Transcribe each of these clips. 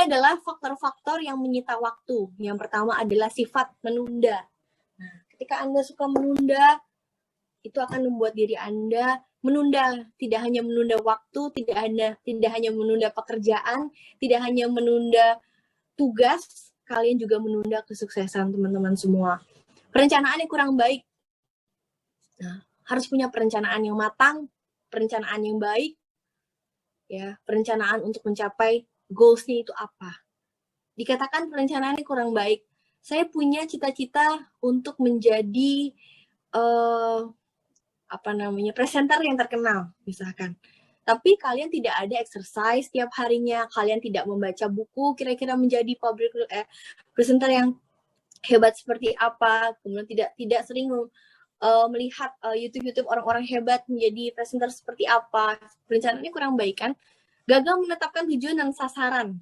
adalah faktor-faktor yang menyita waktu. Yang pertama adalah sifat menunda. Nah, ketika Anda suka menunda, itu akan membuat diri Anda menunda. Tidak hanya menunda waktu, tidak hanya menunda pekerjaan, tidak hanya menunda tugas, kalian juga menunda kesuksesan teman-teman semua. Perencanaan yang kurang baik. Nah, harus punya perencanaan yang matang, perencanaan yang baik, ya, perencanaan untuk mencapai goals-nya itu apa. Dikatakan perencanaannya kurang baik. Saya punya cita-cita untuk menjadi presenter yang terkenal, misalkan. Tapi kalian tidak ada exercise tiap harinya, kalian tidak membaca buku, kira-kira menjadi presenter yang hebat seperti apa, kemudian tidak sering melihat YouTube orang-orang hebat menjadi presenter seperti apa. Perencanaannya kurang baik kan? Gagal menetapkan tujuan dan sasaran.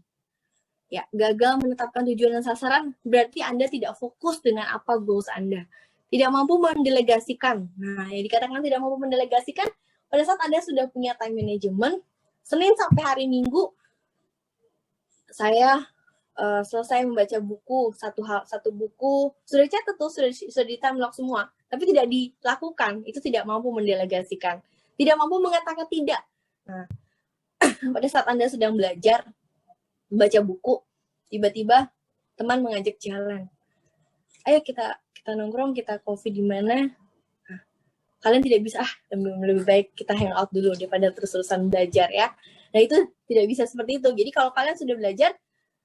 Ya, gagal menetapkan tujuan dan sasaran berarti Anda tidak fokus dengan apa goals Anda. Tidak mampu mendelegasikan. Nah, yang dikatakan tidak mampu mendelegasikan, pada saat Anda sudah punya time management, Senin sampai hari Minggu, saya selesai membaca buku, satu buku, sudah catat tuh, sudah di timelock semua, tapi tidak dilakukan, itu tidak mampu mendelegasikan. Tidak mampu mengatakan tidak. Nah, pada saat Anda sedang belajar, baca buku, tiba-tiba teman mengajak jalan. Ayo kita nongkrong, kita coffee di mana? Nah, kalian tidak bisa, lebih baik kita hangout dulu daripada terus-terusan belajar ya. Nah, itu tidak bisa seperti itu. Jadi kalau kalian sudah belajar,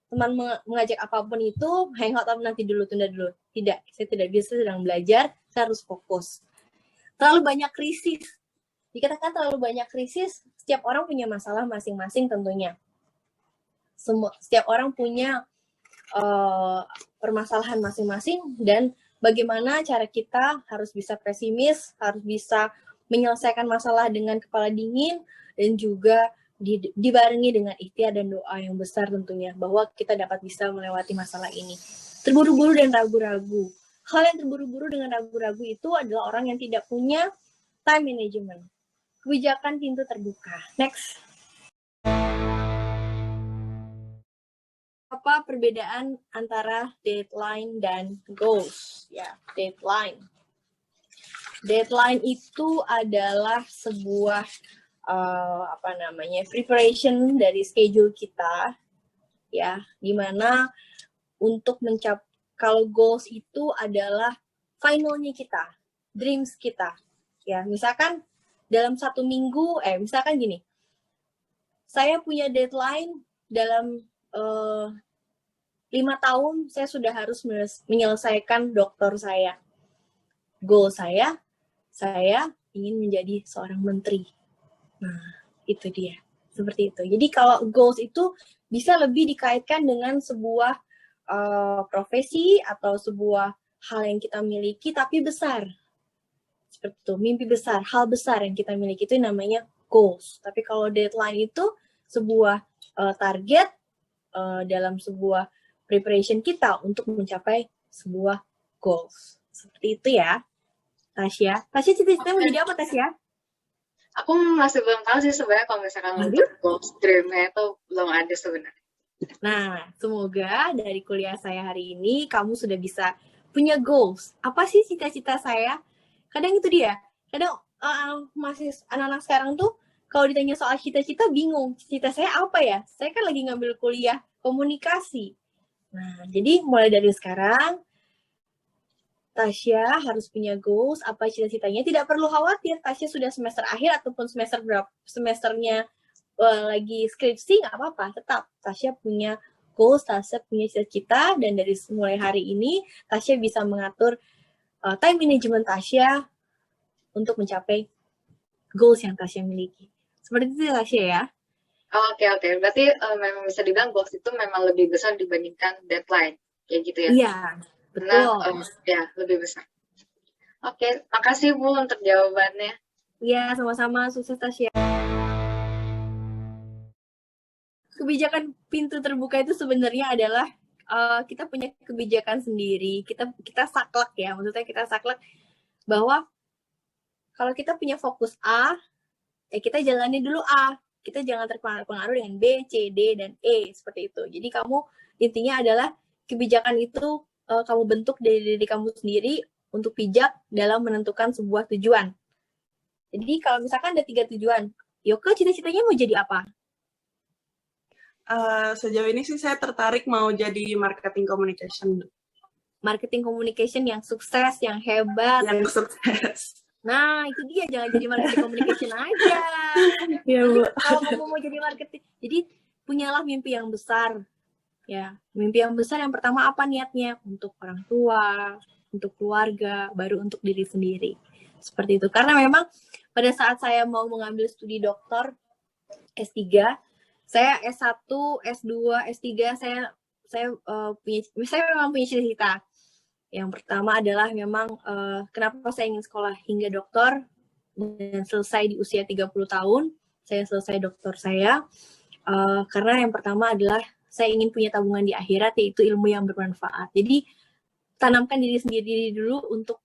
teman mengajak apapun itu, hangout nanti dulu, tunda dulu. Tidak, saya tidak bisa sedang belajar, saya harus fokus. Terlalu banyak krisis. Dikatakan terlalu banyak krisis, setiap orang punya masalah masing-masing tentunya. Setiap orang punya permasalahan masing-masing, dan bagaimana cara kita harus bisa pesimis, harus bisa menyelesaikan masalah dengan kepala dingin, dan juga dibarengi dengan ikhtiar dan doa yang besar tentunya, bahwa kita dapat bisa melewati masalah ini. Terburu-buru dan ragu-ragu. Hal yang terburu-buru dengan ragu-ragu itu adalah orang yang tidak punya time management. Kebijakan pintu terbuka. Next. Apa perbedaan antara deadline dan goals? Ya, deadline. Deadline itu adalah sebuah preparation dari schedule kita, ya, dimana untuk kalau goals itu adalah finalnya kita, dreams kita, ya. Misalkan dalam 1 minggu, misalkan gini, saya punya deadline dalam 5 tahun saya sudah harus menyelesaikan doktor saya. Goal saya ingin menjadi seorang menteri. Nah, itu dia. Seperti itu. Jadi kalau goals itu bisa lebih dikaitkan dengan sebuah profesi atau sebuah hal yang kita miliki tapi besar. Seperti itu, mimpi besar, hal besar yang kita miliki itu namanya goals. Tapi kalau deadline itu sebuah target dalam sebuah preparation kita untuk mencapai sebuah goals. Seperti itu ya, Tasya. Tasya cita-cita mau jadi apa, Tasya? Aku masih belum tahu sih sebenarnya, kalau misalkan untuk goals, dream-nya itu belum ada sebenarnya. Nah, semoga dari kuliah saya hari ini kamu sudah bisa punya goals. Apa sih cita-cita saya? Kadang itu dia. Kadang masih anak-anak sekarang tuh kalau ditanya soal cita-cita bingung. Cita saya apa ya? Saya kan lagi ngambil kuliah komunikasi. Nah, jadi mulai dari sekarang Tasya harus punya goals, apa cita-citanya. Tidak perlu khawatir, Tasya sudah semester akhir ataupun semesternya lagi skripsi, nggak apa-apa. Tetap Tasya punya goals, Tasya punya cita-cita, dan dari mulai hari ini Tasya bisa mengatur time management Tasya untuk mencapai goals yang Tasya miliki. Seperti itu Tasya ya. Oke. Berarti memang bisa dibilang goals itu memang lebih besar dibandingkan deadline, kayak gitu ya? Iya, betul. Ya, lebih besar. Oke, makasih Bu untuk jawabannya. Iya, sama-sama. Sukses Tasya. Kebijakan pintu terbuka itu sebenarnya adalah kita punya kebijakan sendiri. Kita saklek ya, maksudnya kita saklek bahwa kalau kita punya fokus A, kita jalani dulu A. kita jangan terpengaruh dengan B, C, D, dan E, seperti itu. Jadi kamu intinya adalah kebijakan itu kamu bentuk dari diri kamu sendiri untuk bijak dalam menentukan sebuah tujuan. Jadi kalau misalkan ada 3 tujuan, Yoke cita-citanya mau jadi apa? Sejauh ini sih saya tertarik mau jadi marketing communication. Marketing communication yang sukses, yang hebat. Yang sukses. Nah, itu dia, jangan jadi marketing communication aja. Iya, Bu. Kalau kamu mau jadi marketing, jadi punyalah mimpi yang besar. Ya, mimpi yang besar yang pertama apa niatnya? Untuk orang tua, untuk keluarga, baru untuk diri sendiri. Seperti itu. Karena memang pada saat saya mau mengambil studi doktor S3, saya S1, S2, S3 saya memang punya cita-cita. Yang pertama adalah memang kenapa saya ingin sekolah hingga doktor dan selesai di usia 30 tahun. Saya selesai doktor saya. Karena yang pertama adalah saya ingin punya tabungan di akhirat, yaitu ilmu yang bermanfaat. Jadi tanamkan diri sendiri dulu untuk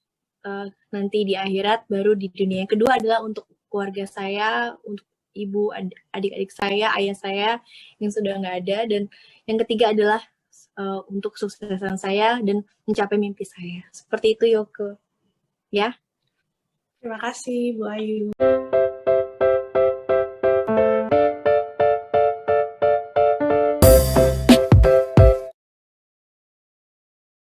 nanti di akhirat, baru di dunia. Yang kedua adalah untuk keluarga saya, untuk ibu, adik-adik saya, ayah saya yang sudah nggak ada. Dan yang ketiga adalah untuk kesuksesan saya dan mencapai mimpi saya. Seperti itu, Yoke. Ya. Terima kasih, Bu Ayu.